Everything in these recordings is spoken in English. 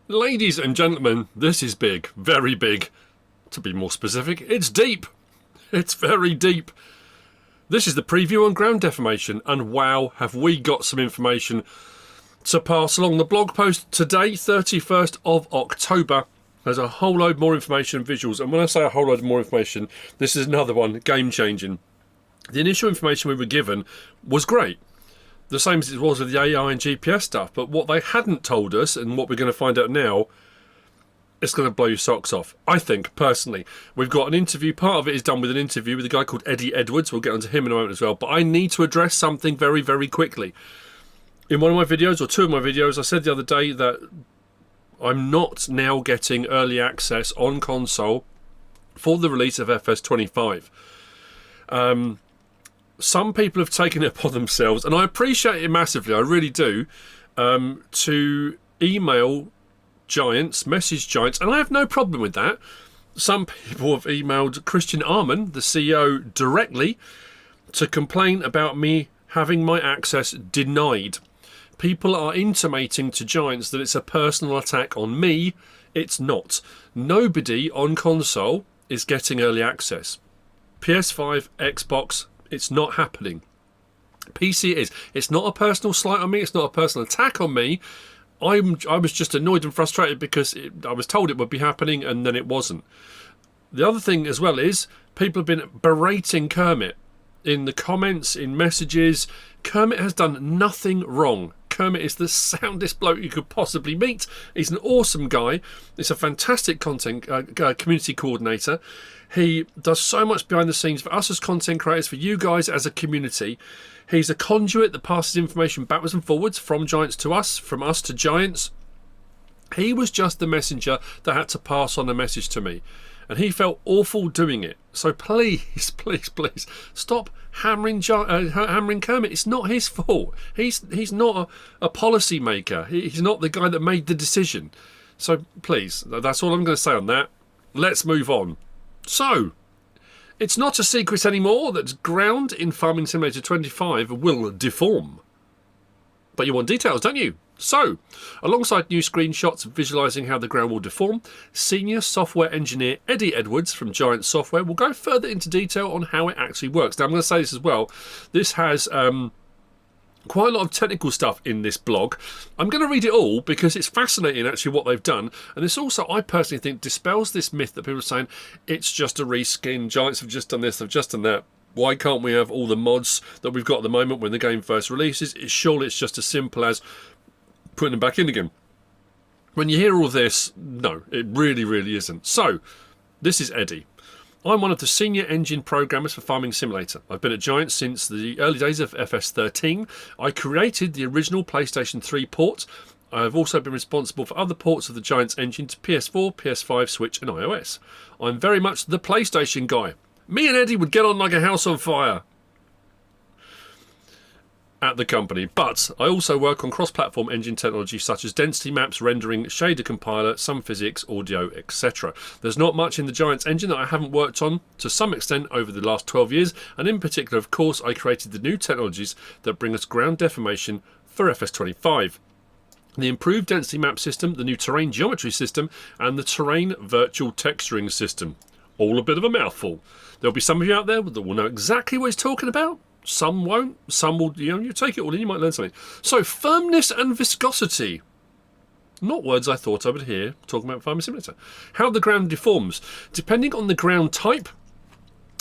Ladies and gentlemen, this is big, very big. To be more specific, it's deep. It's very deep. This is the preview on ground deformation, and wow, have we got some information to pass along. The blog post today, 31st of October, there's a whole load more information and visuals, and when I say a whole load more information, this is another one, game-changing. The initial information we were given was great. The same as it was with the AI and GPS stuff, but what they hadn't told us, and what we're going to find out now, it's going to blow your socks off. I think, personally. We've got an interview, part of it is done with an interview with a guy called Eddie Edwards, we'll get onto him in a moment as well, but I need to address something very, very quickly. In one of my videos, or two of my videos, I said the other day that I'm not now getting early access on console for the release of FS25. Some people have taken it upon themselves, and I appreciate it massively, I really do, to email giants, message giants, and I have no problem with that. Some people have emailed Christian Arman, the CEO, directly to complain about me having my access denied. People are intimating to giants that it's a personal attack on me. It's not. Nobody on console is getting early access. PS5, Xbox, it's not happening. PC it is. It's not a personal slight on me. It's not a personal attack on me. I was just annoyed and frustrated because I was told it would be happening and then it wasn't. The other thing as well is people have been berating Kermit in the comments, in messages. Kermit has done nothing wrong. Kermit is the soundest bloke you could possibly meet. He's an awesome guy. He's a fantastic content community coordinator. He does so much behind the scenes for us as content creators, for you guys as a community. He's a conduit that passes information backwards and forwards from giants to us, from us to giants. He was just the messenger that had to pass on a message to me. And he felt awful doing it. So please, please, please, stop hammering Kermit. It's not his fault. He's not a policy maker. He's not the guy that made the decision. So please, that's all I'm going to say on that. Let's move on. So, it's not a secret anymore that ground in Farming Simulator 25 will deform. But you want details, don't you? So, alongside new screenshots visualising how the ground will deform, senior software engineer Eddie Edwards from Giant Software will go further into detail on how it actually works. Now, I'm going to say this as well. This has quite a lot of technical stuff in this blog. I'm going to read it all because it's fascinating actually what they've done, and this also, I personally think, dispels this myth that people are saying it's just a reskin, giants have just done this, they've just done that. Why can't we have all the mods that we've got at the moment when the game first releases? Surely it's just as simple as putting them back in again. When you hear all this, no, it really, really isn't. So, this is Eddie. I'm one of the senior engine programmers for Farming Simulator. I've been at Giant since the early days of FS13. I created the original PlayStation 3 port. I've also been responsible for other ports of the Giant's engine to PS4, PS5, Switch and iOS. I'm very much the PlayStation guy. Me and Eddie would get on like a house on fire at the company, but I also work on cross-platform engine technology such as density maps, rendering, shader compiler, some physics, audio, etc. There's not much in the Giant's engine that I haven't worked on to some extent over the last 12 years, and in particular, of course, I created the new technologies that bring us ground deformation for FS25. The improved density map system, the new terrain geometry system, and the terrain virtual texturing system. All a bit of a mouthful. There'll be some of you out there that will know exactly what he's talking about. Some won't. Some will, you take it all in, you might learn something. So, firmness and viscosity. Not words I thought I would hear talking about Farming Simulator. How the ground deforms. Depending on the ground type,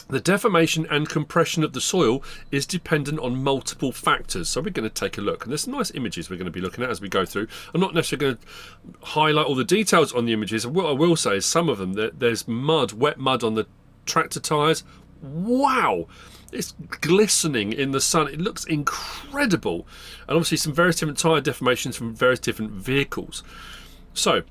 the deformation and compression of the soil is dependent on multiple factors. So we're going to take a look. And there's some nice images we're going to be looking at as we go through. I'm not necessarily going to highlight all the details on the images. What I will say is some of them, there's mud, wet mud on the tractor tyres. Wow! It's glistening in the sun. It looks incredible. And obviously some various different tyre deformations from various different vehicles. So,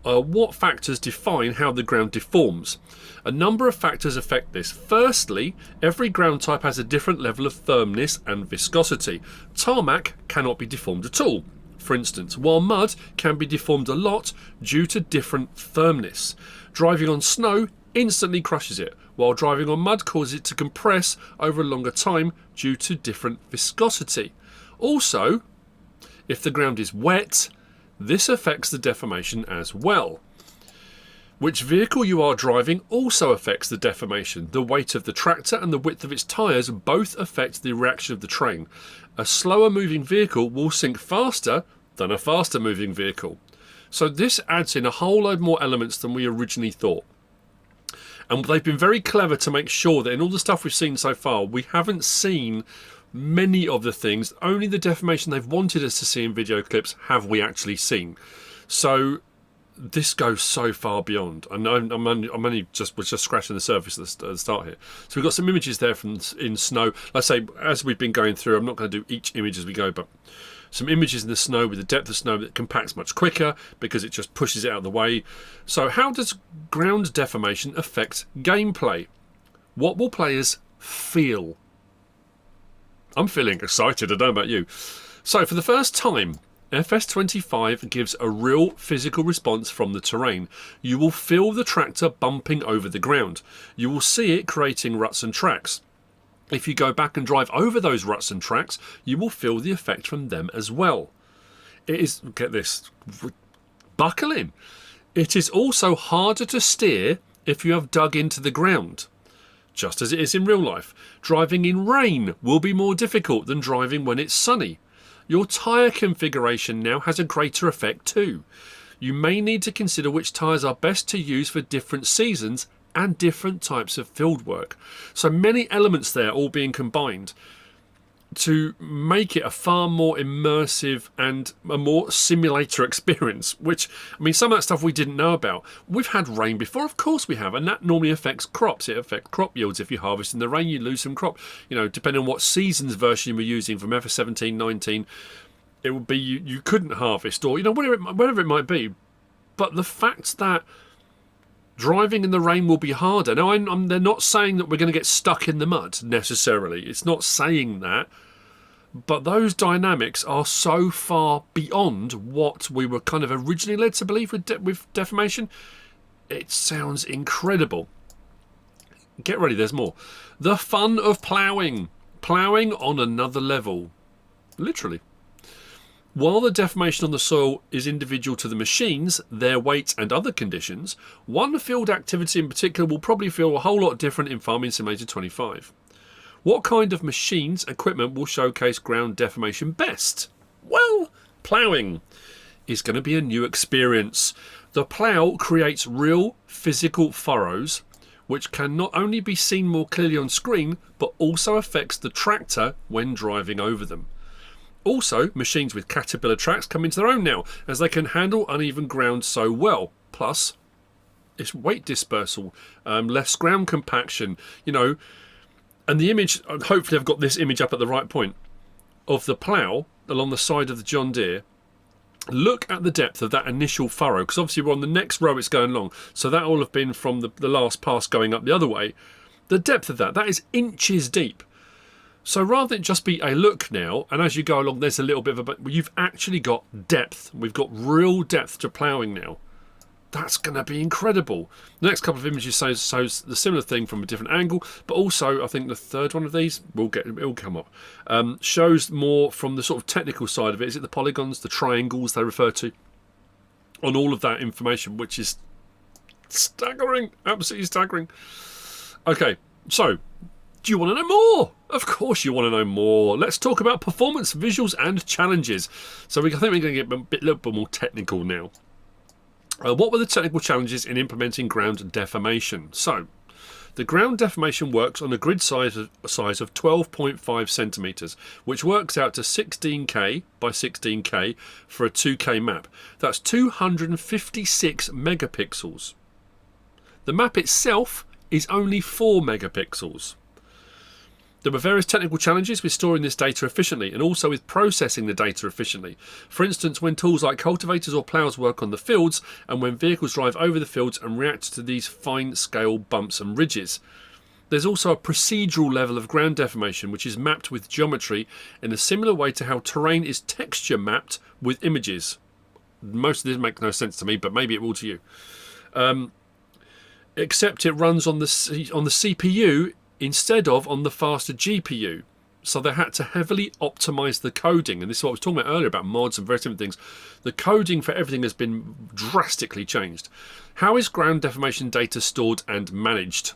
what factors define how the ground deforms? A number of factors affect this. Firstly, every ground type has a different level of firmness and viscosity. Tarmac cannot be deformed at all, for instance, while mud can be deformed a lot due to different firmness. Driving on snow instantly crushes it, while driving on mud causes it to compress over a longer time due to different viscosity. Also, if the ground is wet, This affects the deformation as well. Which vehicle you are driving also affects the deformation. The weight of the tractor and the width of its tyres both affect the reaction of the terrain. A slower moving vehicle will sink faster than a faster moving vehicle. So this adds in a whole load more elements than we originally thought. And they've been very clever to make sure that in all the stuff we've seen so far, we haven't seen many of the things. Only the deformation they've wanted us to see in video clips have we actually seen. So this goes so far beyond. I know we're just scratching the surface at the start here. So we've got some images there from in snow. Let's say as we've been going through, I'm not going to do each image as we go, but some images in the snow with the depth of snow that compacts much quicker because it just pushes it out of the way. So how does ground deformation affect gameplay? What will players feel? I'm feeling excited, I don't know about you. So for the first time, FS25 gives a real physical response from the terrain. You will feel the tractor bumping over the ground. You will see it creating ruts and tracks. If you go back and drive over those ruts and tracks, you will feel the effect from them as well. It is, get this, buckle in. It is also harder to steer if you have dug into the ground, just as it is in real life. Driving in rain will be more difficult than driving when it's sunny. Your tyre configuration now has a greater effect too. You may need to consider which tyres are best to use for different seasons and different types of field work. So many elements there all being combined to make it a far more immersive and a more simulator experience, which, I mean, some of that stuff we didn't know about. We've had rain before, of course we have, and that normally affects crops. It affects crop yields. If you harvest in the rain, you lose some crop. You know, depending on what season's version you were using from FS17, 19, it would be you couldn't harvest, or, you know, whatever it might be. But the fact that driving in the rain will be harder. Now, they're not saying that we're going to get stuck in the mud, necessarily. It's not saying that. But those dynamics are so far beyond what we were kind of originally led to believe with deformation. It sounds incredible. Get ready, there's more. The fun of ploughing. Ploughing on another level. Literally. While the deformation on the soil is individual to the machines, their weight and other conditions, one field activity in particular will probably feel a whole lot different in Farming Simulator 25. What kind of machines, equipment will showcase ground deformation best? Well, ploughing is going to be a new experience. The plough creates real physical furrows, which can not only be seen more clearly on screen, but also affects the tractor when driving over them. Also, machines with caterpillar tracks come into their own now, as they can handle uneven ground so well. Plus, it's weight dispersal, less ground compaction, you know. And the image, hopefully I've got this image up at the right point, of the plough along the side of the John Deere. Look at the depth of that initial furrow, because obviously we're on the next row it's going along, so that will have been from the last pass going up the other way. The depth of that is inches deep. So rather than just be a look now, and as you go along there's a little bit of a, you've actually got depth. We've got real depth to ploughing now. That's going to be incredible. The next couple of images shows the similar thing from a different angle, but also I think the third one of these, it'll come up, shows more from the sort of technical side of it. Is it the polygons, the triangles they refer to? On all of that information, which is staggering, absolutely staggering. Okay, so do you want to know more? Of course you want to know more. Let's talk about performance, visuals and challenges. So I think we're going to get a little bit more technical now. What were the technical challenges in implementing ground deformation? So, the ground deformation works on a grid size of 12.5 centimetres, which works out to 16K by 16K for a 2K map. That's 256 megapixels. The map itself is only 4 megapixels. There were various technical challenges with storing this data efficiently and also with processing the data efficiently. For instance, when tools like cultivators or ploughs work on the fields and when vehicles drive over the fields and react to these fine-scale bumps and ridges. There's also a procedural level of ground deformation which is mapped with geometry in a similar way to how terrain is texture mapped with images. Most of this makes no sense to me, but maybe it will to you. Except it runs on the CPU instead of on the faster GPU. So they had to heavily optimize the coding. And this is what I was talking about earlier about mods and various different things. The coding for everything has been drastically changed. How is ground deformation data stored and managed?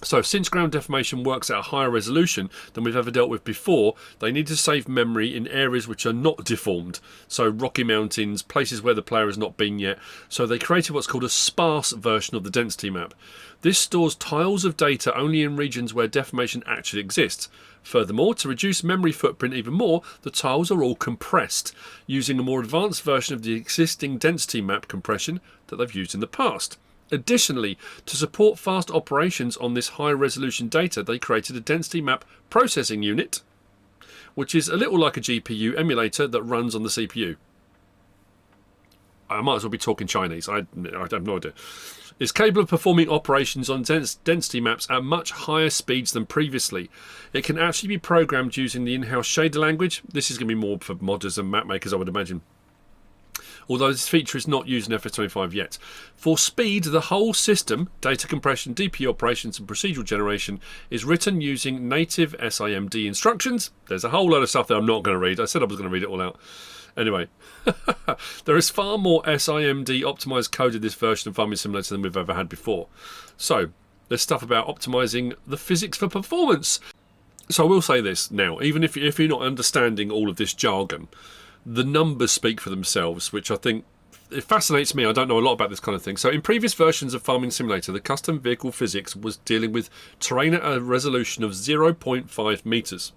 So since ground deformation works at a higher resolution than we've ever dealt with before, they need to save memory in areas which are not deformed. So rocky mountains, places where the player has not been yet. So they created what's called a sparse version of the density map. This stores tiles of data only in regions where deformation actually exists. Furthermore, to reduce memory footprint even more, the tiles are all compressed, using a more advanced version of the existing density map compression that they've used in the past. Additionally, to support fast operations on this high-resolution data, they created a density map processing unit, which is a little like a GPU emulator that runs on the CPU. I might as well be talking Chinese. I have no idea. It's capable of performing operations on density maps at much higher speeds than previously. It can actually be programmed using the in-house shader language. This is going to be more for modders and map makers, I would imagine. Although this feature is not used in FS25 yet. For speed, the whole system, data compression, DP operations and procedural generation, is written using native SIMD instructions. There's a whole load of stuff that I'm not going to read. I said I was going to read it all out. Anyway, there is far more SIMD optimized code in this version of Farming Simulator than we've ever had before. So, there's stuff about optimizing the physics for performance. So I will say this now, even if you're not understanding all of this jargon, the numbers speak for themselves, which I think it fascinates me. I don't know a lot about this kind of thing. So in previous versions of Farming Simulator, the custom vehicle physics was dealing with terrain at a resolution of 0.5 meters.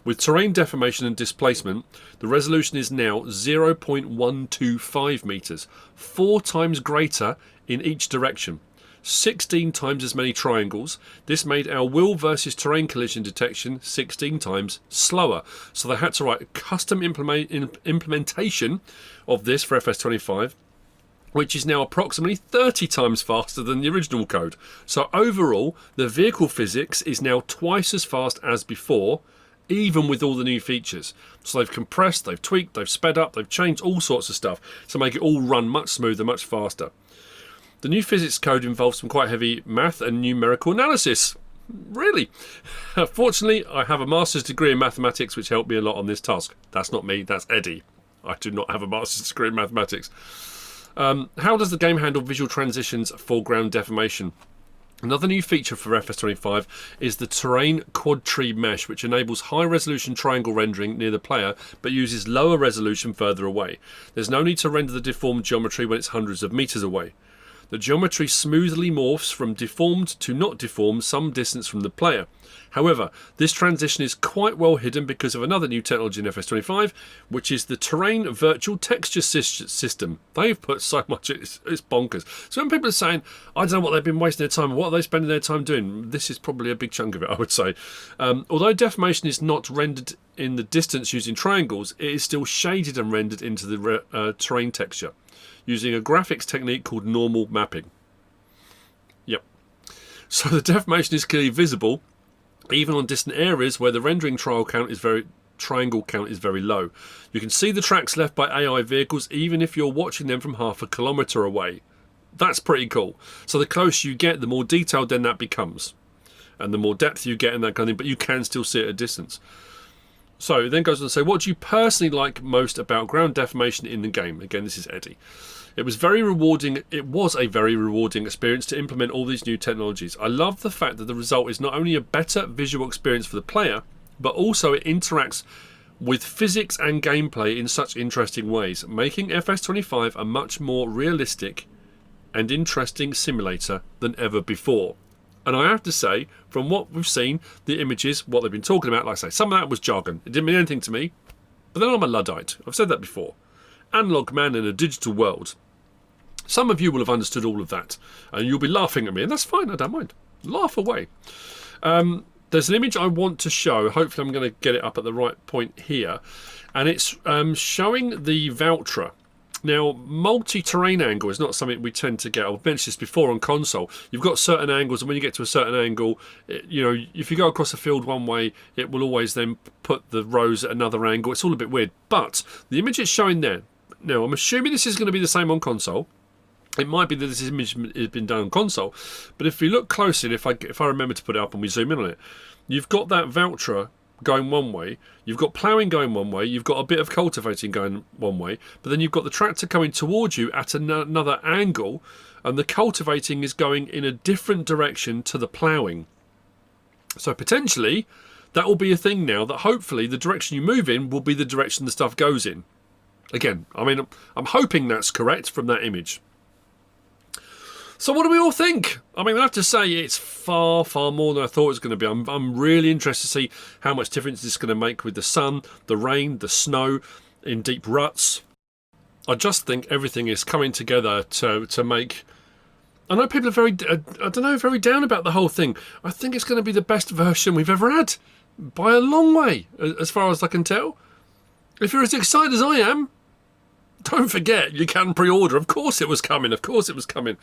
With terrain deformation and displacement, the resolution is now 0.125 meters, 4 times greater in each direction. 16 times as many triangles. This made our wheel versus terrain collision detection 16 times slower. So they had to write a custom implementation of this for FS25, which is now approximately 30 times faster than the original code. So overall, the vehicle physics is now twice as fast as before, even with all the new features. So they've compressed, they've tweaked, they've sped up, they've changed all sorts of stuff to make it all run much smoother, much faster. The new physics code involves some quite heavy math and numerical analysis. Really? Fortunately, I have a master's degree in mathematics, which helped me a lot on this task. That's not me, that's Eddie. I do not have a master's degree in mathematics. How does the game handle visual transitions for ground deformation? Another new feature for FS25 is the terrain quad tree mesh, which enables high resolution triangle rendering near the player but uses lower resolution further away. There's no need to render the deformed geometry when it's hundreds of meters away. The geometry smoothly morphs from deformed to not deformed some distance from the player. However, this transition is quite well hidden because of another new technology in FS25, which is the terrain virtual texture system. They've put so much, it's bonkers. So when people are saying, I don't know what they've been wasting their time, what are they spending their time doing? This is probably a big chunk of it, I would say. Although deformation is not rendered in the distance using triangles, it is still shaded and rendered into the terrain texture, using a graphics technique called normal mapping. Yep. So the deformation is clearly visible, even on distant areas where the rendering triangle count is very low. You can see the tracks left by AI vehicles even if you're watching them from half a kilometre away. That's pretty cool. So the closer you get, the more detailed then that becomes. And the more depth you get in that kind of thing, but you can still see it at a distance. So it then goes on to say, what do you personally like most about ground deformation in the game? Again, this is Eddie. It was a very rewarding experience to implement all these new technologies. I love the fact that the result is not only a better visual experience for the player, but also it interacts with physics and gameplay in such interesting ways, making FS25 a much more realistic and interesting simulator than ever before. And I have to say, from what we've seen, the images, what they've been talking about, like I say, some of that was jargon. It didn't mean anything to me. But then I'm a Luddite. I've said that before. Analog man in a digital world. Some of you will have understood all of that. And you'll be laughing at me. And that's fine, I don't mind. Laugh away. There's an image I want to show. Hopefully I'm going to get it up at the right point here. And it's showing the Valtra. Now, multi-terrain angle is not something we tend to get. I've mentioned this before on console. You've got certain angles, and when you get to a certain angle, if you go across a field one way, it will always then put the rows at another angle. It's all a bit weird. But the image it's showing there, now I'm assuming this is going to be the same on console. It might be that this image has been done on console, but if you look closely, if I remember to put it up and we zoom in on it, you've got that Valtra going one way, you've got ploughing going one way, you've got a bit of cultivating going one way, but then you've got the tractor coming towards you at another angle, and the cultivating is going in a different direction to the ploughing. So potentially that will be a thing now, that hopefully the direction you move in will be the direction the stuff goes in. Again, I mean, I'm hoping that's correct from that image. So what do we all think? I mean, I have to say it's far, far more than I thought it was going to be. I'm really interested to see how much difference this is going to make with the sun, the rain, the snow, in deep ruts. I just think everything is coming together to make... I know people are very, very down about the whole thing. I think it's going to be the best version we've ever had, by a long way, as far as I can tell. If you're as excited as I am, don't forget, you can pre-order. Of course it was coming. Of course it was coming.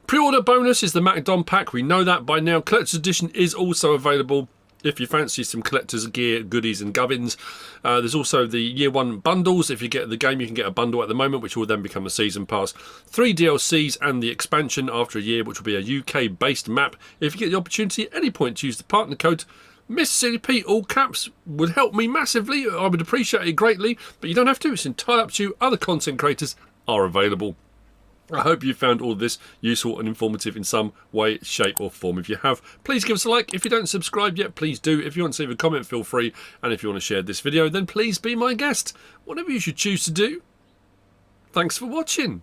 Pre-order bonus is the MacDon pack. We know that by now. Collector's edition is also available if you fancy some collector's gear, goodies and gubbins. There's also the year one bundles. If you get the game, you can get a bundle at the moment, which will then become a season pass. 3 DLCs and the expansion after a year, which will be a UK-based map. If you get the opportunity at any point to use the partner code MrSealyp, all caps, would help me massively. I would appreciate it greatly, but you don't have to. It's entirely up to you. Other content creators are available. I hope you found all this useful and informative in some way, shape or form. If you have, please give us a like. If you don't subscribe yet, please do. If you want to leave a comment, feel free. And if you want to share this video, then please be my guest. Whatever you should choose to do. Thanks for watching.